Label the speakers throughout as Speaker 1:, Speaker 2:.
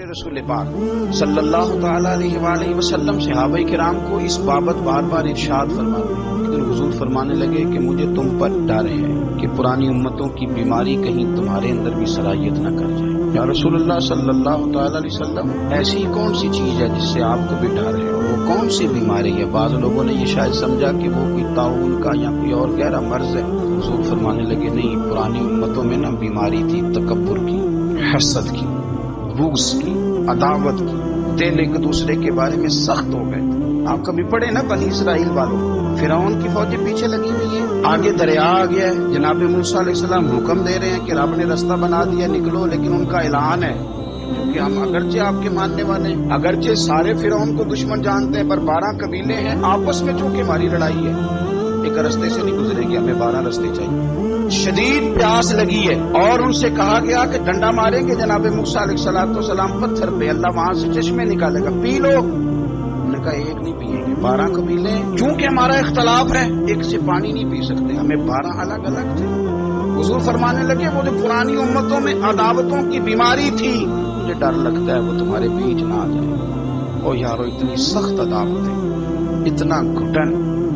Speaker 1: رسول پاک صلی اللہ تعالی علیہ وآلہ وسلم صحابہ کرام کو اس بابت بار بار ارشاد فرماتے ہیں۔ ایک دن حضور فرمانے لگے کہ مجھے تم پر ڈر ہے کہ پرانی امتوں کی بیماری کہیں تمہارے اندر بھی سرایت نہ کر جائے۔ یا رسول اللہ صلی اللہ تعالی علیہ وسلم، ایسی کون سی چیز ہے جس سے آپ کو بھی ڈر ہے؟ وہ کون سی بیماری ہے؟ بعض لوگوں نے یہ شاید سمجھا کہ وہ کوئی طاعون کا یا کوئی اور گہرا مرض ہے۔ حضور فرمانے لگے نہیں، پرانی امتوں میں نا بیماری تھی تکبر کی، حسد کی، بغض کی، عداوت کی، دل ایک دوسرے کے بارے میں سخت ہو گئے تھے۔ آپ کبھی پڑھے نا بنی اسرائیل والوں، فرعون کی فوجیں پیچھے لگی ہوئی ہیں، آگے دریا آ گیا ہے، جناب موسیٰ علیہ السلام حکم دے رہے ہیں کہ رب نے رستہ بنا دیا نکلو، لیکن ان کا اعلان ہے کہ ہم اگرچہ آپ کے ماننے والے ہیں، اگرچہ سارے فرعون کو دشمن جانتے ہیں، پر 12 قبیلے ہیں آپس میں چونکہ ہماری لڑائی ہے، ایک رستے سے نہیں گزرے گی، ہمیں 12 رستے چاہیے۔ شدید پیاس لگی ہے اور ان سے کہا گیا کہ ڈنڈا ماریں گے جناب موسیٰ علیہ السلام پتھر پہ، اللہ وہاں سے چشمے نکالے گا، پی لو۔ انہوں نے کہا ایک نہیں پیئیں گے، 12 قبیلے چونکہ ہمارا اختلاف ہے ایک سے پانی نہیں پی سکتے، ہمیں 12 الگ الگ تھے۔ حضور فرمانے لگے وہ جو پرانی امتوں میں عداوتوں کی بیماری تھی، مجھے ڈر لگتا ہے وہ تمہارے بیچ نہ آ جائے۔ او یارو، اتنی سخت عداوتیں، اتنا گھٹن،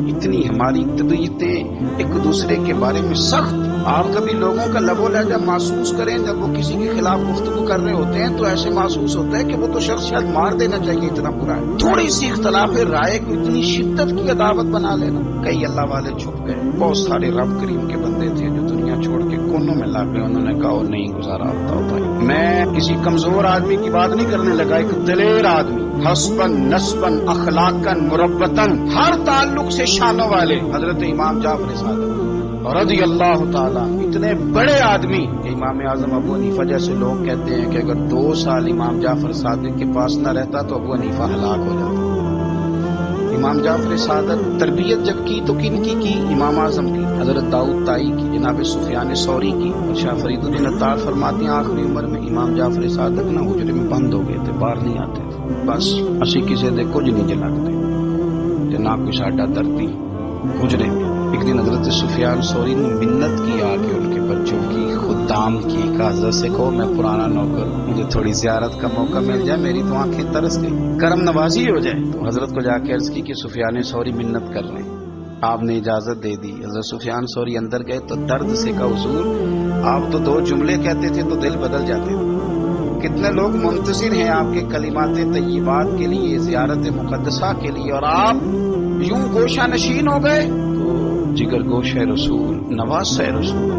Speaker 1: اتنی ہماری طبیعتیں ایک دوسرے کے بارے میں سخت۔ آپ کبھی لوگوں کا لب و لہجہ محسوس کریں، جب وہ کسی کے خلاف گفتگو کر رہے ہوتے ہیں تو ایسے محسوس ہوتا ہے کہ وہ تو شخص شاید مار دینا چاہیے، اتنا برا ہے۔ تھوڑی سی اختلاف رائے کو اتنی شدت کی عداوت بنا لینا۔ کئی اللہ والے چھپ گئے، بہت سارے رب کریم کے بندے تھے جو دنیا چھوڑ کے کونوں میں لگ گئے، انہوں نے کہا اور نہیں گزارا ہوتا بھائی۔ میں کسی کمزور آدمی کی بات نہیں کرنے لگا، ایک دلیر آدمی، حسبن نسبن اخلاقن مربتن، ہر تعلق سے شانوں والے حضرت امام جعفر صادق رضی اللہ تعالیٰ، اتنے بڑے آدمی کہ امام اعظم ابو حنیفہ جیسے لوگ کہتے ہیں کہ اگر 2 سال امام جعفر صادق کے پاس نہ رہتا تو ابو حنیفہ ہلاک ہو جاتا۔ امام جعفر صادق تربیت جب کی تو کن کی امام اعظم کی، حضرت داؤد طائی کی، جناب سفیان ثوری کی، اور شاہ فرید الدین عطار فرماتے ہیں آخری عمر میں امام جعفر صادق نہ حجرے میں بند ہو گئے تھے، باہر نہیں آتے تھے، بس اسی کسی دے کچھ نہیں جلاتے نہ کوئی ساڈا دردی حجرے میں۔ ایک دن حضرت سفیان ثوری نے منت کی آ کے ان کے بچوں کی، خدام کی، کہ حضرت سے کہو میں پرانا نوکر، مجھے تھوڑی زیارت کا موقع مل جائے، میری تو آنکھیں ترس گئی، کرم نوازی ہو جائے۔ تو حضرت کو جا کے عرض کی کہ سفیان ثوری منت کر رہے ہیں، آپ نے اجازت دے دی۔ حضرت سفیان ثوری اندر گئے تو درد سے کہا حضور آپ تو 2 جملے کہتے تھے تو دل بدل جاتے تھے، کتنے لوگ منتظر ہیں آپ کے کلمات طیبات کے لیے، زیارت مقدسہ کے لیے، اور آپ یوں گوشہ نشین ہو گئے۔ جگر گوش رسول، نواز رسول،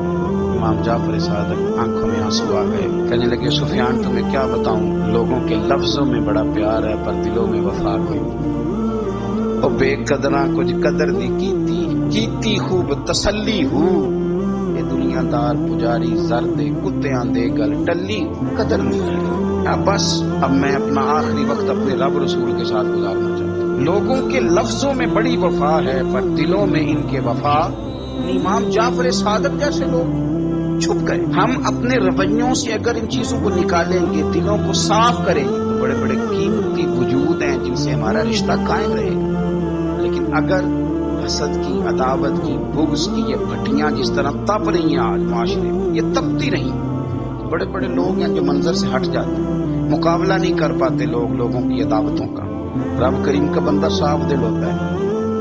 Speaker 1: امام جعفر صادق آنکھوں میں آنسو آ گئے، کہنے لگے سفیان تمہیں کیا بتاؤں، لوگوں کے لفظوں میں بڑا پیار ہے پر دلوں میں وفا کوئی، اور بے قدراں کچھ قدر دی کیتی خوب تسلی ہو، یہ دنیا دار پجاری زردے کتیاں دے گل ٹلی قدر نہیں۔ بس اب میں اپنا آخری وقت اپنے رب رسول کے ساتھ گزارنا چاہتا ہوں۔ لوگوں کے لفظوں میں بڑی وفا ہے پر دلوں میں ان کے وفا۔ امام جعفر صادق جیسے لوگ چھپ گئے۔ ہم اپنے رویوں سے اگر ان چیزوں کو نکالیں گے، دلوں کو صاف کریں گے، تو بڑے بڑے قیمتی وجود ہیں جن سے ہمارا رشتہ قائم رہے گا۔ لیکن اگر حسد کی، عداوت کی، بغض کی یہ بھٹیاں جس طرح تپ رہی ہیں آج معاشرے میں، یہ تپتی نہیں، بڑے بڑے لوگ ہیں جو منظر سے ہٹ جاتے ہیں، مقابلہ نہیں کر پاتے لوگوں کی عداوتوں کا۔ رب کریم کا بندہ صاف دل ہوتا ہے،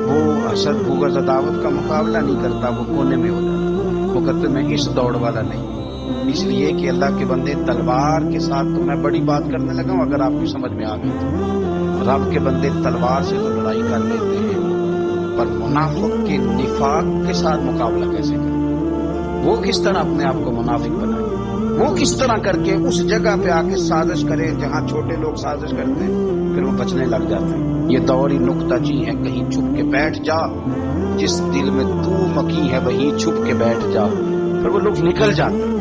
Speaker 1: وہ حسد بغض عداوت کا مقابلہ نہیں کرتا، وہ کونے میں ہو جاتا، وہ کہتے میں اس دوڑ والا نہیں۔ اس لیے کہ اللہ کے بندے تلوار کے ساتھ، تو میں بڑی بات کرنے لگا ہوں اگر آپ کی سمجھ میں آ گئی تو، رب کے بندے تلوار سے تو لڑائی کر لیتے ہیں، پر منافق کے نفاق کے ساتھ مقابلہ کیسے کریں؟ وہ کس طرح اپنے آپ کو منافق بنائیں؟ وہ کس طرح کر کے اس جگہ پہ آ کے سازش کریں جہاں چھوٹے لوگ سازش کرتے ہیں، پھر وہ بچنے لگ جاتے ہیں۔ یہ دور ہی نکتہ چی ہے، کہیں چھپ کے بیٹھ جا، جس دل میں تو مکی ہے وہیں چھپ کے بیٹھ جا، پھر وہ لوگ نکل جاتے ہیں۔